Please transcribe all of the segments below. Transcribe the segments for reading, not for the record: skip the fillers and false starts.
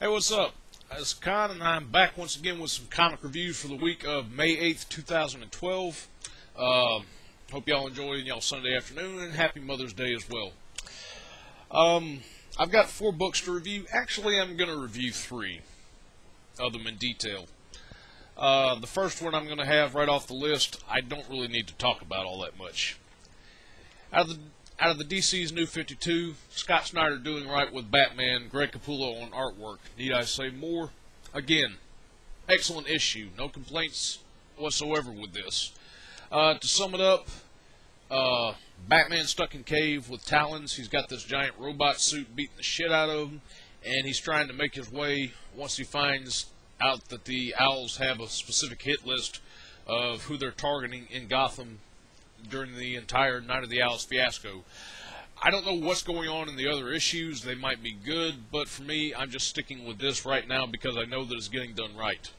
Hey, what's up? It's Con, and I'm back once again with some comic reviews for the week of May 8th, 2012. Hope y'all enjoyed y'all Sunday afternoon, and happy Mother's Day as well. I've got 4 books to review. Actually, I'm going to review 3 of them in detail. The first one I'm going to have right off the list, I don't really need to talk about all that much. Out of the DC's New 52, Scott Snyder doing right with Batman, Greg Capullo on artwork. Need I say more? Again, excellent issue. No complaints whatsoever with this. To sum it up, Batman stuck in cave with talons. He's got this giant robot suit beating the shit out of him, and he's trying to make his way once he finds out that the Owls have a specific hit list of who they're targeting in Gotham during the entire Night of the Owls fiasco. I don't know what's going on in the other issues. They might be good, but for me, I'm just sticking with this right now because I know that it's getting done right.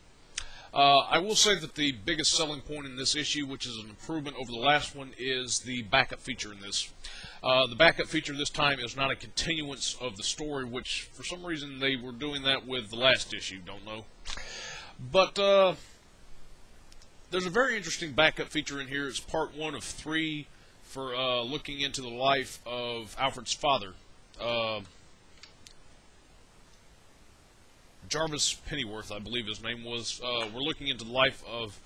I will say that the biggest selling point in this issue, which is an improvement over the last one, is the backup feature in this. The backup feature this time is not a continuance of the story, which for some reason they were doing that with the last issue, don't know. But there's a very interesting backup feature in here. It's part 1 of 3 for looking into the life of Alfred's father, Jarvis Pennyworth, I believe his name was. We're looking into the life of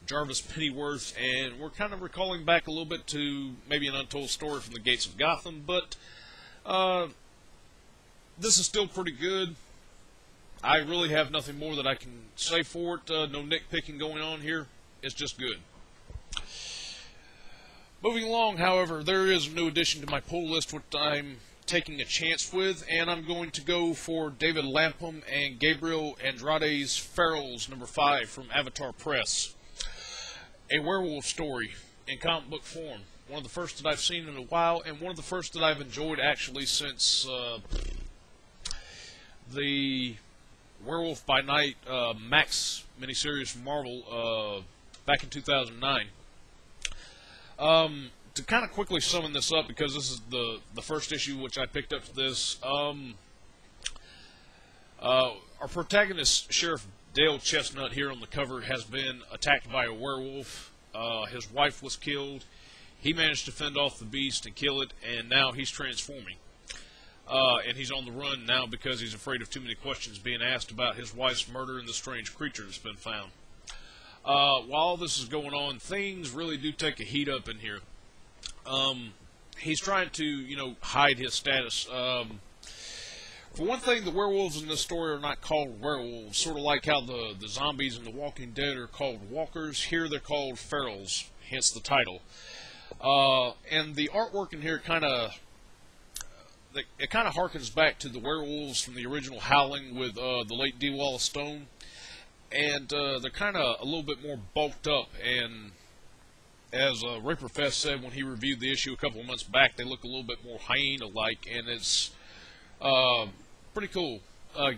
Jarvis Pennyworth, and we're kind of recalling back a little bit to maybe an untold story from the Gates of Gotham, but this is still pretty good. I really have nothing more that I can say for it. No nitpicking going on here. It's just good. Moving along, however, there is a new addition to my pull list which I'm taking a chance with, and I'm going to go for David Lapham and Gabriel Andrade's Ferals #5 from Avatar Press. A werewolf story in comic book form. One of the first that I've seen in a while, and one of the first that I've enjoyed actually since the Werewolf by Night Max miniseries from Marvel back in 2009. To kind of quickly sum this up, because this is the first issue which I picked up for this, our protagonist, Sheriff Dale Chestnut, here on the cover, has been attacked by a werewolf. His wife was killed. He managed to fend off the beast and kill it, and now he's transforming. And he's on the run now because he's afraid of too many questions being asked about his wife's murder and the strange creature that's been found. While all this is going on, things really do take a heat up in here. He's trying to, hide his status. For one thing, the werewolves in this story are not called werewolves, sort of like how the zombies in The Walking Dead are called walkers. Here they're called ferals, hence the title. And the artwork in here kind of harkens back to the werewolves from the original Howling with the late D. Wallace Stone. And they're kind of a little bit more bulked up, and as Raper Fest said when he reviewed the issue a couple of months back, they look a little bit more hyena-like, and it's pretty cool.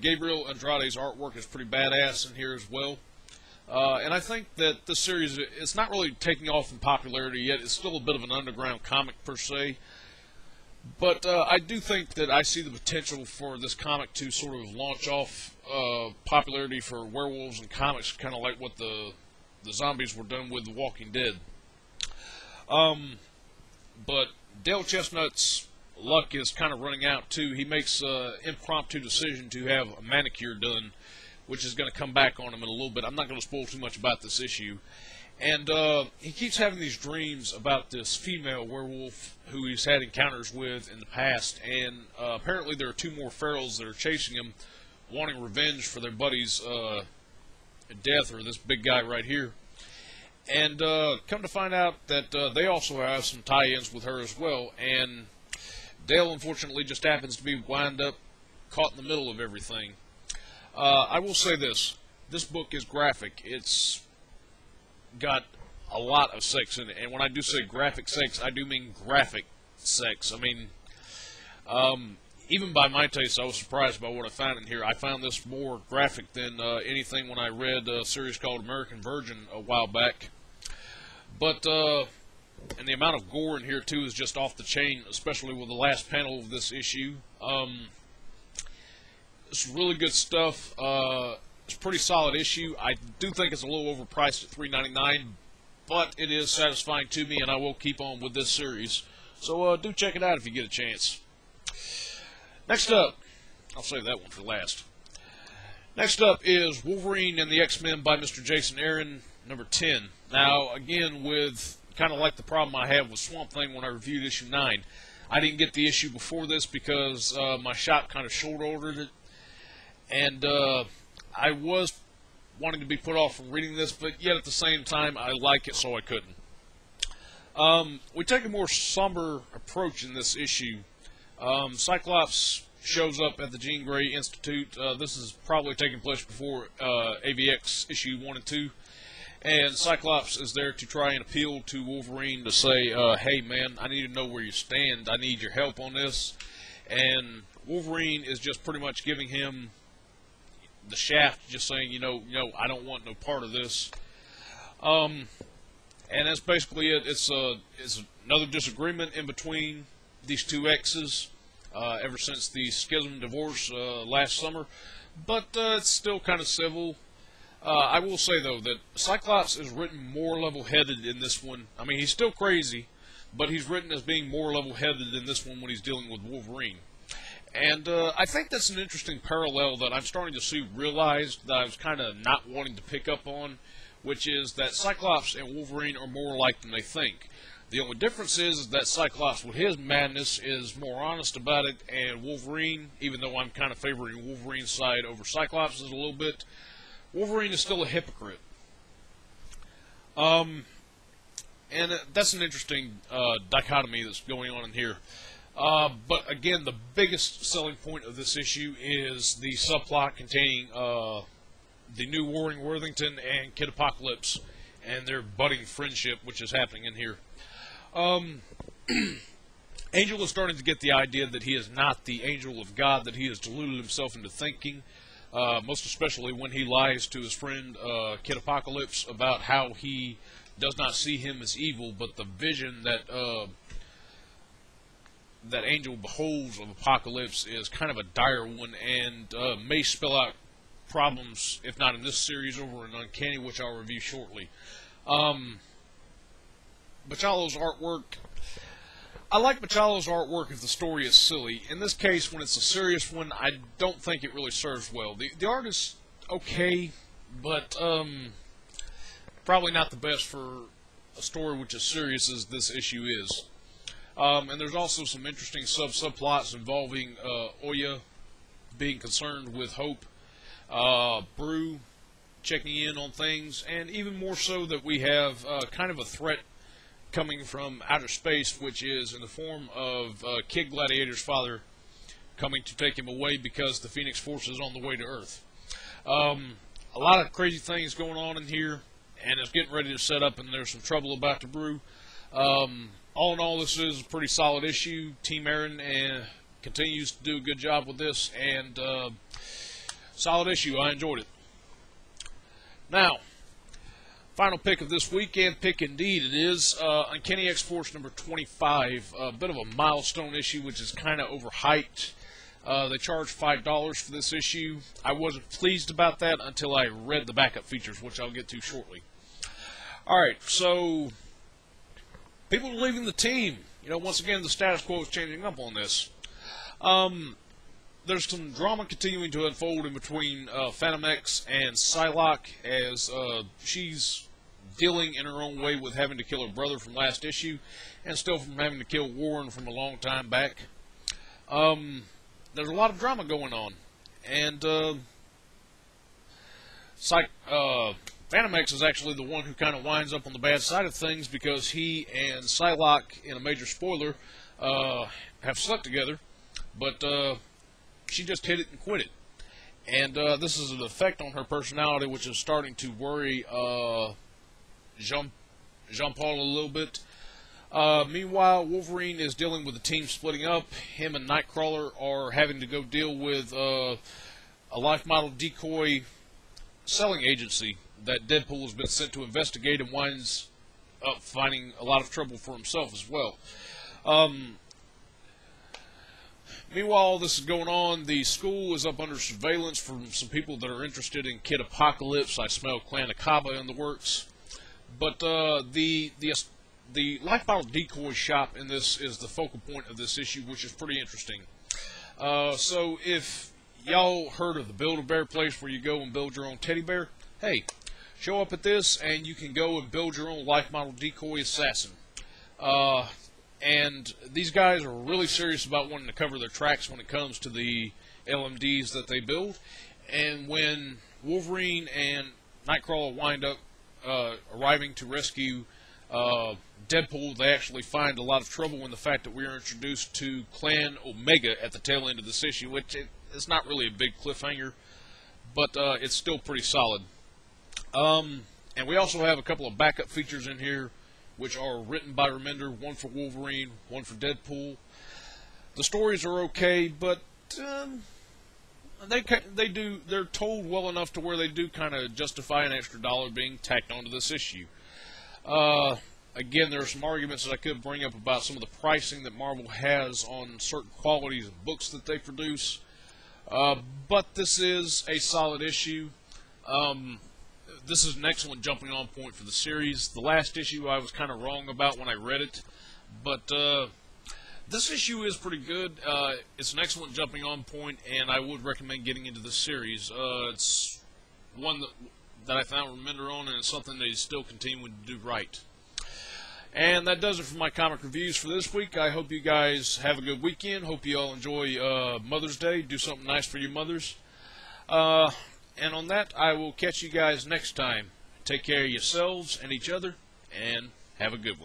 Gabriel Andrade's artwork is pretty badass in here as well. And I think that this series, it's not really taking off in popularity yet. It's still a bit of an underground comic per se. But I do think that I see the potential for this comic to sort of launch off popularity for werewolves and comics, kind of like what the zombies were done with The Walking Dead. But Dale Chestnut's luck is kind of running out too. He makes an impromptu decision to have a manicure done, which is going to come back on him in a little bit. I'm not going to spoil too much about this issue. And he keeps having these dreams about this female werewolf who he's had encounters with in the past. And apparently there are 2 more ferals that are chasing him, wanting revenge for their buddy's death, or this big guy right here. And come to find out that they also have some tie-ins with her as well. And Dale, unfortunately, just happens to be wound up caught in the middle of everything. I will say this. This book is graphic. It's got a lot of sex in it, and when I do say graphic sex, I do mean graphic sex. I mean, even by my taste, I was surprised by what I found in here. I found this more graphic than anything when I read a series called American Virgin a while back. But, and the amount of gore in here, too, is just off the chain, especially with the last panel of this issue. It's really good stuff. It's a pretty solid issue. I do think it's a little overpriced at $3.99, but it is satisfying to me, and I will keep on with this series. So do check it out if you get a chance. Next up, I'll save that one for last. Next up is Wolverine and the X-Men by Mr. Jason Aaron, number 10. Now, again, with kind of like the problem I had with Swamp Thing when I reviewed issue 9, I didn't get the issue before this because my shop kind of short-ordered it, and I was wanting to be put off from reading this, but yet at the same time, I like it, so I couldn't. We take a more somber approach in this issue. Cyclops shows up at the Jean Grey Institute. This is probably taking place before AVX issue 1 and 2. And Cyclops is there to try and appeal to Wolverine to say, hey man, I need to know where you stand. I need your help on this. And Wolverine is just pretty much giving him the shaft, just saying, you know, I don't want no part of this. And that's basically it. It's another disagreement in between these two exes ever since the schism divorce last summer. But it's still kind of civil. I will say, though, that Cyclops is written more level-headed in this one. I mean, he's still crazy, but he's written as being more level-headed in this one when he's dealing with Wolverine. And I think that's an interesting parallel that I'm starting to see realized that I was kind of not wanting to pick up on, which is that Cyclops and Wolverine are more alike than they think. The only difference is that Cyclops, with his madness, is more honest about it, and Wolverine, even though I'm kind of favoring Wolverine's side over Cyclops' a little bit, Wolverine is still a hypocrite. And that's an interesting dichotomy that's going on in here. But again, the biggest selling point of this issue is the subplot containing the new Warring Worthington and Kid Apocalypse and their budding friendship, which is happening in here. Angel is starting to get the idea that he is not the angel of God that he has deluded himself into thinking, most especially when he lies to his friend Kid Apocalypse about how he does not see him as evil, but the vision that that Angel beholds of Apocalypse is kind of a dire one and may spell out problems, if not in this series, over in Uncanny, which I'll review shortly. Bachalo's artwork. I like Bachalo's artwork if the story is silly. In this case, when it's a serious one, I don't think it really serves well. The art is okay, but probably not the best for a story which is serious as this issue is. And there's also some interesting subplots involving Oya being concerned with Hope, Brew checking in on things, and even more so that we have kind of a threat coming from outer space, which is in the form of Kid Gladiator's father coming to take him away because the Phoenix Force is on the way to Earth. A lot of crazy things going on in here, and it's getting ready to set up, and there's some trouble about to brew. All in all, this is a pretty solid issue. Team Aaron continues to do a good job with this, and solid issue. I enjoyed it. Now, final pick of this weekend, pick indeed it is, Uncanny X-Force number 25, a bit of a milestone issue, which is kind of overhyped. They charged $5 for this issue. I wasn't pleased about that until I read the backup features, which I'll get to shortly. Alright, so people are leaving the team. You know, once again, the status quo is changing up on this. There's some drama continuing to unfold in between Phantom X and Psylocke as she's dealing in her own way with having to kill her brother from last issue and still from having to kill Warren from a long time back. There's a lot of drama going on. And Phantom X is actually the one who kind of winds up on the bad side of things because he and Psylocke, in a major spoiler, have slept together. But she just hit it and quit it. And this is an effect on her personality, which is starting to worry Jean-Paul a little bit. Meanwhile, Wolverine is dealing with the team splitting up. Him and Nightcrawler are having to go deal with a life model decoy selling agency that Deadpool has been sent to investigate and winds up finding a lot of trouble for himself as well. Meanwhile, all this is going on. The school is up under surveillance from some people that are interested in Kid Apocalypse. I smell Clan Akaba in the works. But the life bottle decoy shop in this is the focal point of this issue, which is pretty interesting. So if y'all heard of the Build-A-Bear place where you go and build your own teddy bear, hey, show up at this and you can go and build your own life model decoy assassin. And these guys are really serious about wanting to cover their tracks when it comes to the LMDs that they build. And when Wolverine and Nightcrawler wind up arriving to rescue Deadpool, they actually find a lot of trouble in the fact that we are introduced to Clan Omega at the tail end of this issue, which is not really a big cliffhanger, but it's still pretty solid. And we also have a couple of backup features in here, which are written by Remender, one for Wolverine, one for Deadpool. The stories are okay, but they're told well enough to where they do kind of justify an extra dollar being tacked onto this issue. Again, there are some arguments that I could bring up about some of the pricing that Marvel has on certain qualities of books that they produce. But this is a solid issue. This is an excellent jumping on point for the series. The last issue I was kind of wrong about when I read it, but this issue is pretty good. It's an excellent jumping on point, and I would recommend getting into this series. It's one that I found Remender on, and it's something that he's still continuing to do right. And that does it for my comic reviews for this week. I hope you guys have a good weekend. Hope you all enjoy Mother's Day. Do something nice for your mothers. And on that, I will catch you guys next time. Take care of yourselves and each other, and have a good one.